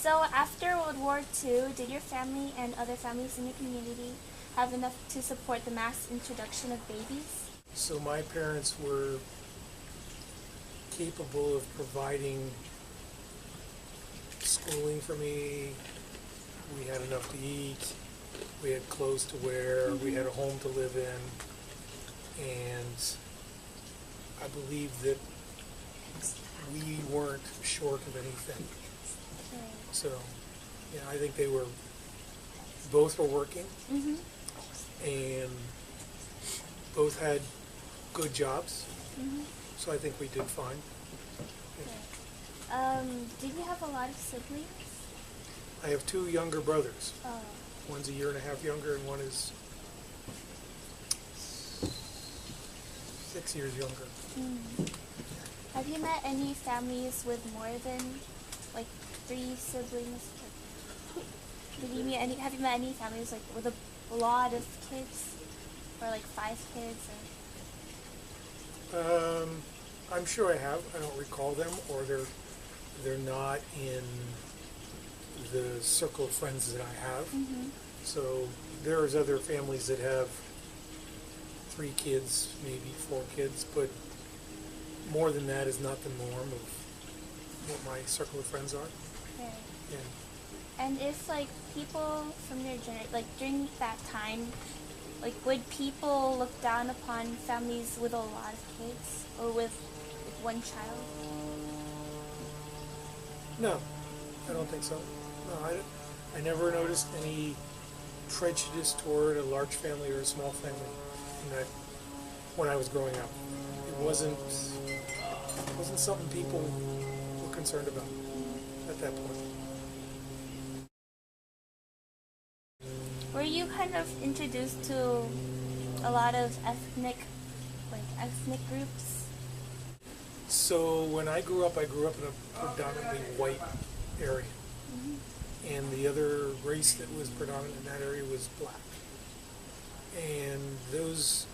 So after World War II, did your family and other families in your community have enough to support the mass introduction of babies? So my parents were capable of providing schooling for me. We had enough to eat. We had clothes to wear. We had a home to live in. And I believe that we weren't short of anything. So, yeah, I think both were working, and both had good jobs. So I think we did fine. Did you have a lot of siblings? I have two younger brothers. Oh. One's a year and a half younger, and one is 6 years younger. Have you met any families with more than like 3 siblings? Have you met any families like with a lot of kids, or like 5 kids? Or? I'm sure I have. I don't recall them, or they're not in the circle of friends that I have. So there's other families that have 3 kids, maybe 4 kids, but more than that is not the norm of what my circle of friends are. Okay. Yeah. And if like people from your generation, like during that time, like would people look down upon families with a lot of kids or with one child? No, I don't think so. No, I never noticed any prejudice toward a large family or a small family when I was growing up. It wasn't something people were concerned about at that point. Were you kind of introduced to a lot of ethnic groups? So when I grew up in a predominantly white area. And the other race that was predominant in that area was black. And those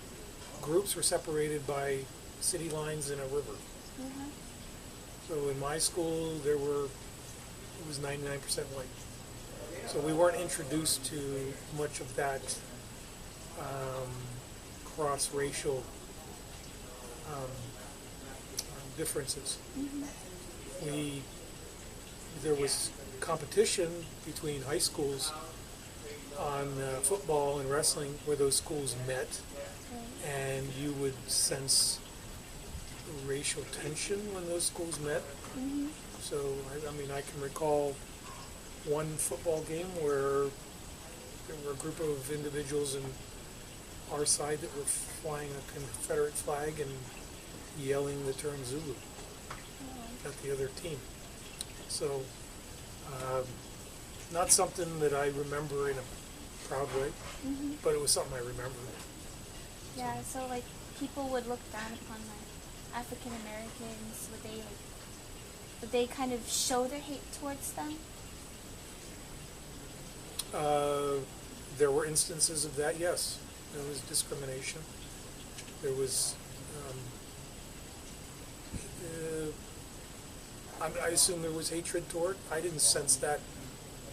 groups were separated by city lines and a river. So in my school, it was 99% white. So we weren't introduced to much of that cross-racial differences. There was competition between high schools on football and wrestling where those schools met, and you would sense racial tension when those schools met. So I can recall one football game where there were a group of individuals in our side that were flying a Confederate flag and yelling the term Zulu at the other team. So not something that I remember in a proud way, but it was something I remember. Yeah, so like people would look down upon like African Americans. Would they kind of show their hate towards them? There were instances of that, yes. There was discrimination. There was, I assume there was hatred toward. I didn't sense that.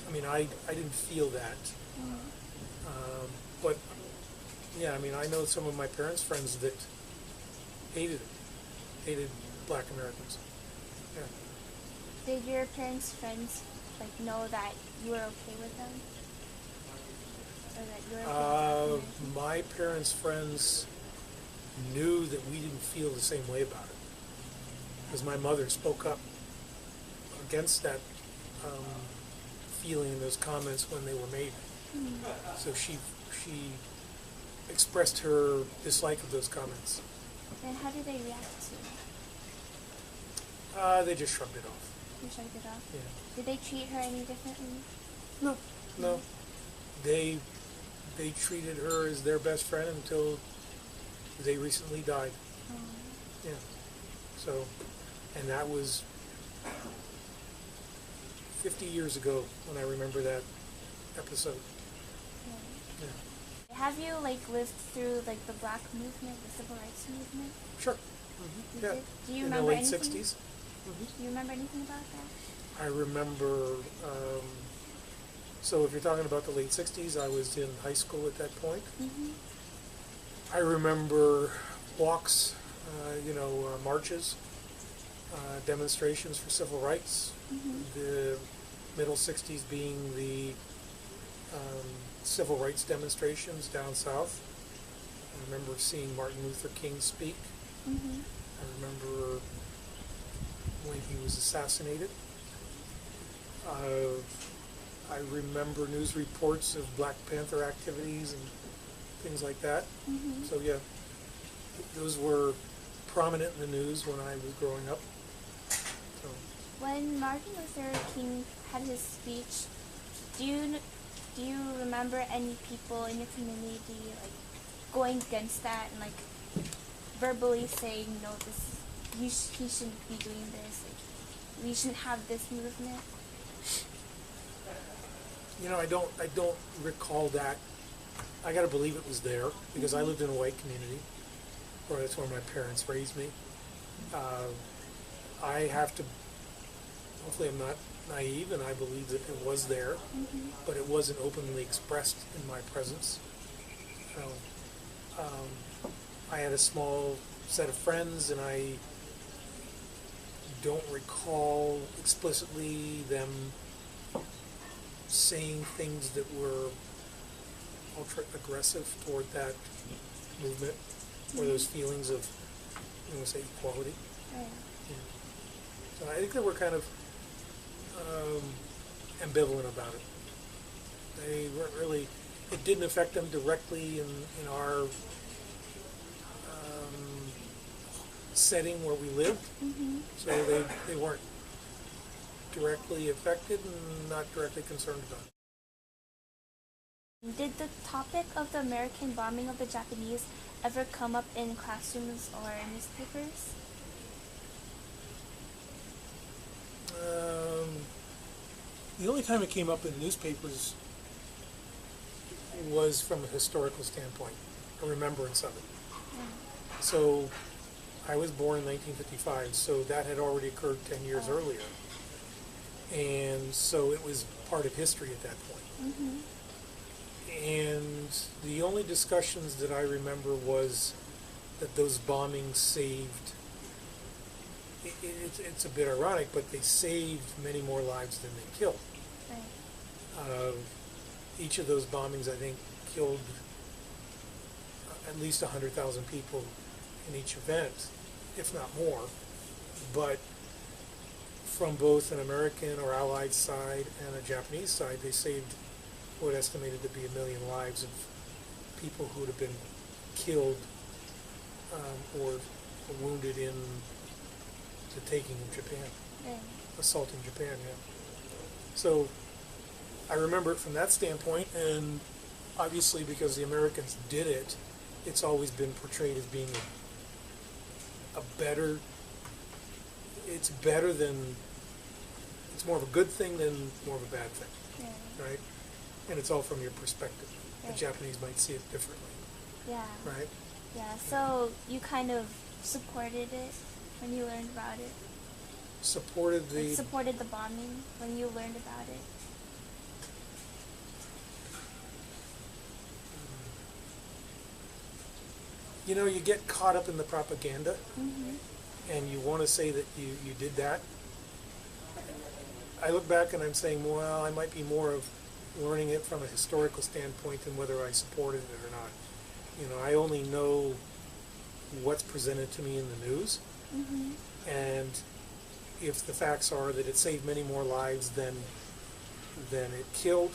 I didn't feel that. But, yeah, I know some of my parents' friends that hated black Americans. Yeah. Did your parents' friends know that you were okay with them? Or that you were okay with them? My parents' friends knew that we didn't feel the same way about it, because my mother spoke up against that feeling and those comments when they were made. So she expressed her dislike of those comments. And how did they react to it? They just shrugged it off. They shrugged it off? Yeah. Did they treat her any differently? No. They treated her as their best friend until they recently died. Yeah. So, and that was 50 years ago when I remember that episode. Yeah. Have you lived through the Black movement, the Civil Rights movement? Sure. You Yeah. did? Do you in remember the late anything? 60s. Do you remember anything about that? I remember, so if you're talking about the late 60s, I was in high school at that point. Mhm. I remember walks, marches, demonstrations for civil rights. Mhm. The middle 60s being the civil rights demonstrations down south. I remember seeing Martin Luther King speak. Mhm. I remember when he was assassinated. I remember news reports of Black Panther activities and things like that. Mhm. So yeah, those were prominent in the news when I was growing up. So, When Martin Luther King had his speech, do you remember any people in your community like going against that and like verbally saying no, this he shouldn't be doing this, like we shouldn't have this movement? I don't recall that. I got to believe it was there because I lived in a white community, or that's where my parents raised me. I have to. Hopefully, I'm not naive, and I believe that it was there, Mhm. but it wasn't openly expressed in my presence. So, I had a small set of friends, and I don't recall explicitly them saying things that were ultra aggressive toward that movement or those feelings of, say, equality. Right. Yeah. So I think they were kind of ambivalent about it. They weren't really. It didn't affect them directly in our setting where we lived, Mhm. so they weren't directly affected and not directly concerned about it. Did the topic of the American bombing of the Japanese ever come up in classrooms or newspapers? The only time it came up in the newspapers was from a historical standpoint, a remembrance of it. So I was born in 1955, so that had already occurred 10 years earlier. And so it was part of history at that point. Mhm. And the only discussions that I remember was that those bombings saved, it's a bit ironic, but they saved many more lives than they killed. Right. Each of those bombings, I think, killed at least 100,000 people in each event, if not more. But from both an American or Allied side and a Japanese side, they saved what estimated to be 1 million lives of people who would have been killed or wounded in the taking of Japan, Right. assaulting Japan. Yeah. So I remember it from that standpoint, and obviously because the Americans did it, it's always been portrayed as being a better. It's better than. It's more of a good thing than more of a bad thing, Right. right? And it's all from your perspective. The Right. Japanese might see it differently, Yeah. right? Yeah. So you kind of supported it when you learned about it. Supported the. Supported the bombing when you learned about it. You get caught up in the propaganda, Mhm. and you want to say that you did that. I look back and I'm saying, well, I might be more of learning it from a historical standpoint than whether I supported it or not. I only know what's presented to me in the news, Mhm. and if the facts are that it saved many more lives than it killed,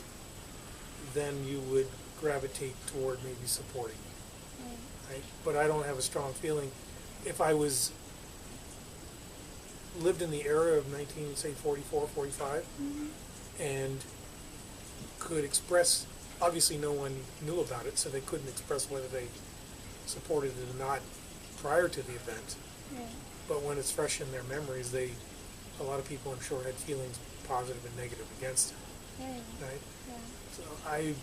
then you would gravitate toward maybe supporting it, Right. right? But I don't have a strong feeling. If I lived in the era of 1944, 45, Mhm. and could express, obviously no one knew about it, so they couldn't express whether they supported it or not prior to the event. Right. But when it's fresh in their memories, a lot of people I'm sure had feelings positive and negative against it, Right. right? Yeah. So I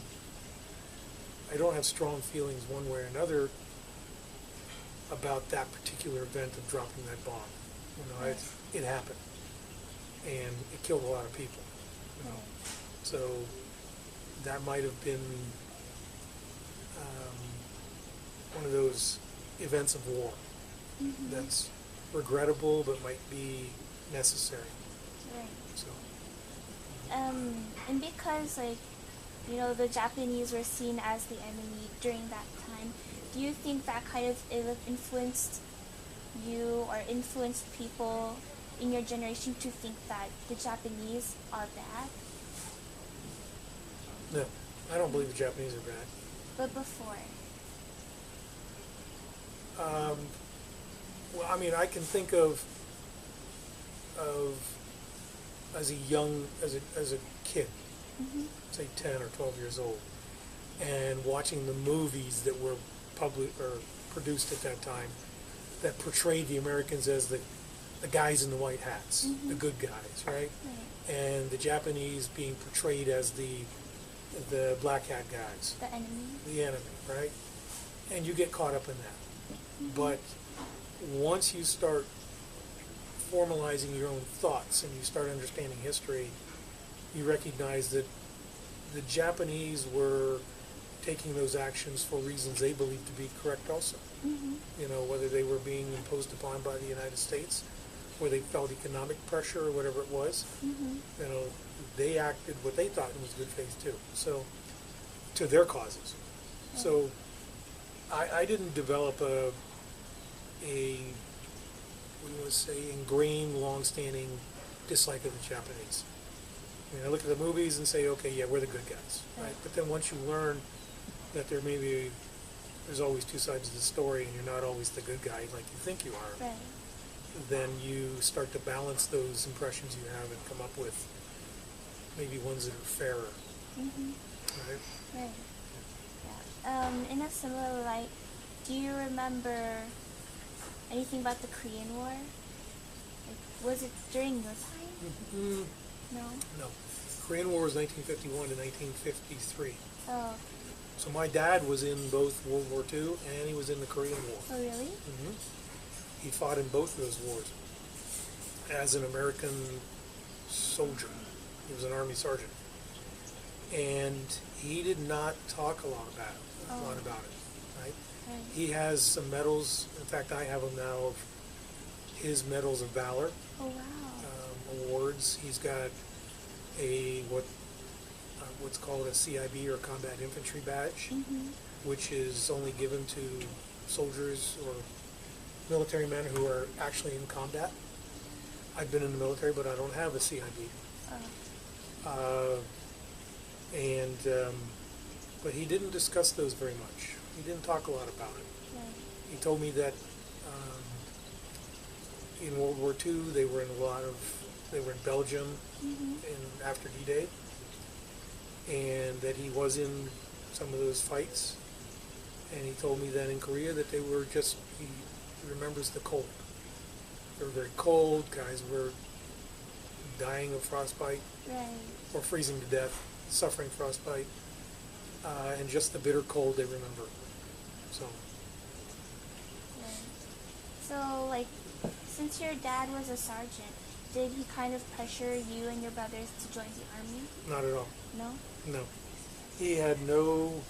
don't have strong feelings one way or another about that particular event of dropping that bomb. It happened. and it killed a lot of people. You know? So that might have been one of those events of war that's regrettable but might be necessary. Right. So. And because, like, you know, the Japanese were seen as the enemy during that time, do you think that kind of influenced you or influenced people in your generation to think that the Japanese are bad? No, I don't believe the Japanese are bad. But before? Well, I mean, I can think of as a kid, say 10 or 12 years old, and watching the movies that were produced at that time that portrayed the Americans as the guys in the white hats, the good guys, right? And the Japanese being portrayed as the black hat guys. The enemy. The enemy, right? And you get caught up in that. But once you start formalizing your own thoughts and you start understanding history, you recognize that the Japanese were taking those actions for reasons they believed to be correct also. You know, whether they were being imposed upon by the United States, or they felt economic pressure or whatever it was, you know, they acted what they thought was good faith too. So, to their causes. So, I didn't develop a what do you want to say, ingrained, long-standing dislike of the Japanese. I mean, I look at the movies and say, okay, yeah, we're the good guys, right? But then once you learn that there's always two sides of the story, and you're not always the good guy like you think you are, then you start to balance those impressions you have and come up with maybe ones that are fairer, right? Right. Yeah. In a similar light, do you remember anything about the Korean War? Like, was it during your time? No? No. Korean War was 1951 to 1953. Oh. So my dad was in both World War II and he was in the Korean War. Oh, really? He fought in both of those wars as an American soldier. He was an Army sergeant. And he did not talk a lot about it, right? He has some medals. In fact, I have them now of his medals of valor. Oh, wow. Awards. He's got what's called a CIB or Combat Infantry Badge, which is only given to soldiers or military men who are actually in combat. I've been in the military, but I don't have a CIB. But he didn't discuss those very much. He didn't talk a lot about it. He told me that in World War II they were in Belgium after D-Day, and that he was in some of those fights. And he told me that in Korea that he remembers the cold. They were very cold. Guys were dying of frostbite or freezing to death, suffering frostbite, and just the bitter cold they remember. So. So, like, since your dad was a sergeant, did he kind of pressure you and your brothers to join the Army? Not at all. No? No. He had no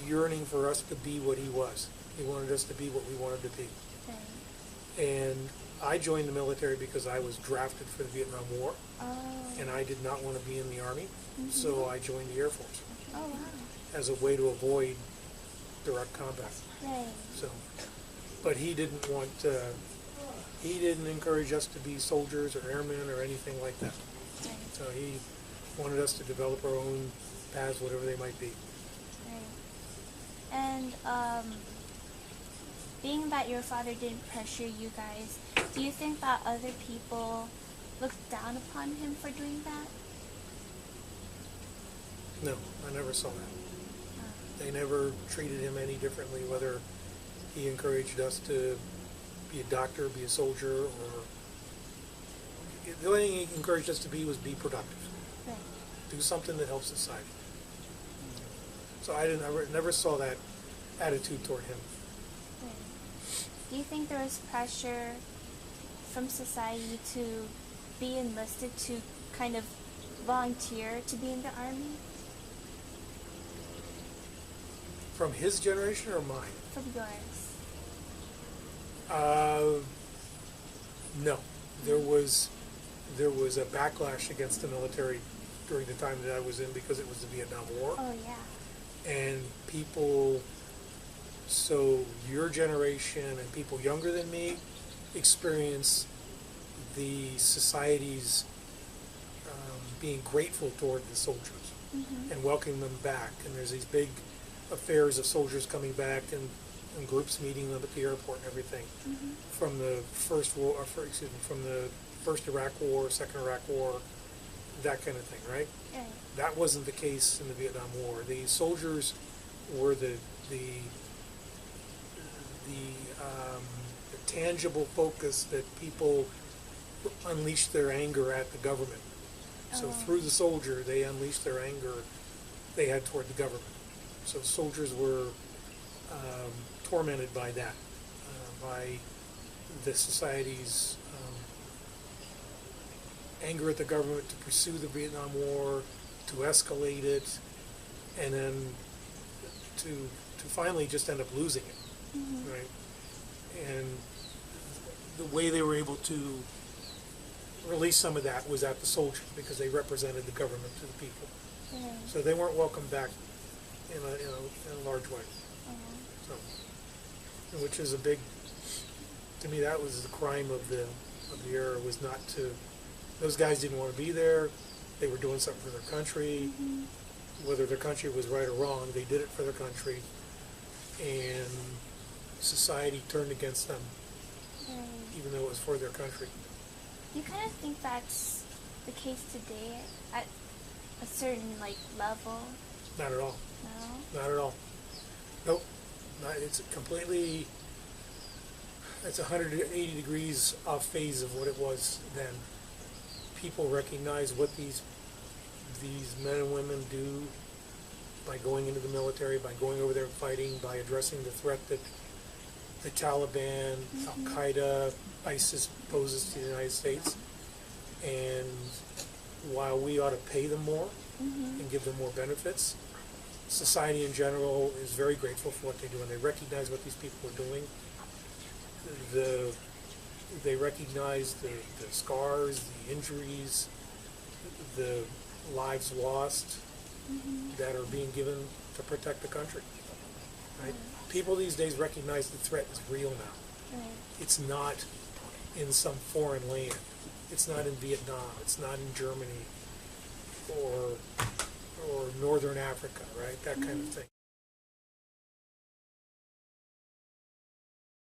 yearning for us to be what he was. He wanted us to be what we wanted to be. And I joined the military because I was drafted for the Vietnam War, and I did not want to be in the Army, so I joined the Air Force as a way to avoid direct combat. So, but he didn't encourage us to be soldiers or airmen or anything like that. So he wanted us to develop our own paths, whatever they might be. And being that your father didn't pressure you guys, do you think that other people looked down upon him for doing that? No, I never saw that. They never treated him any differently, whether he encouraged us to be a doctor, be a soldier, or the only thing he encouraged us to be was be productive. Do something that helps society. So I never saw that attitude toward him. Do you think there was pressure from society to be enlisted to kind of volunteer to be in the Army? From his generation or mine? From yours. No. There was a backlash against the military during the time that I was in because it was the Vietnam War. Oh, yeah. And people, so your generation and people younger than me experience the society's being grateful toward the soldiers and welcoming them back. And there's these big affairs of soldiers coming back and groups meeting them at the airport and everything. From the first war, from the first Iraq War, second Iraq War, that kind of thing, right? Right. That wasn't the case in the Vietnam War. The soldiers were the tangible focus that people unleashed their anger at the government. So through the soldier, they unleashed their anger they had toward the government. So soldiers were tormented by that, by the society's anger at the government to pursue the Vietnam War, to escalate it, and then to finally just end up losing it, right? And the way they were able to release some of that was at the soldiers because they represented the government to the people. So they weren't welcomed back in a large way. So, which is a big, to me, that was the crime of the era, was not to, those guys didn't want to be there. They were doing something for their country. Whether their country was right or wrong, they did it for their country. And society turned against them, even though it was for their country. Do you kind of think that's the case today at a certain, level? Not at all. No? Not at all. Nope. It's completely, it's 180 degrees off phase of what it was then. People recognize what these men and women do by going into the military, by going over there and fighting, by addressing the threat that the Taliban, Al-Qaeda, ISIS poses to the United States. And while we ought to pay them more and give them more benefits, society in general is very grateful for what they do, and they recognize what these people are doing. They recognize the scars, the injuries, the lives lost that are being given to protect the country. Right? People these days recognize the threat is real now. It's not in some foreign land. It's not in Vietnam. It's not in Germany or Northern Africa, right? That kind of thing.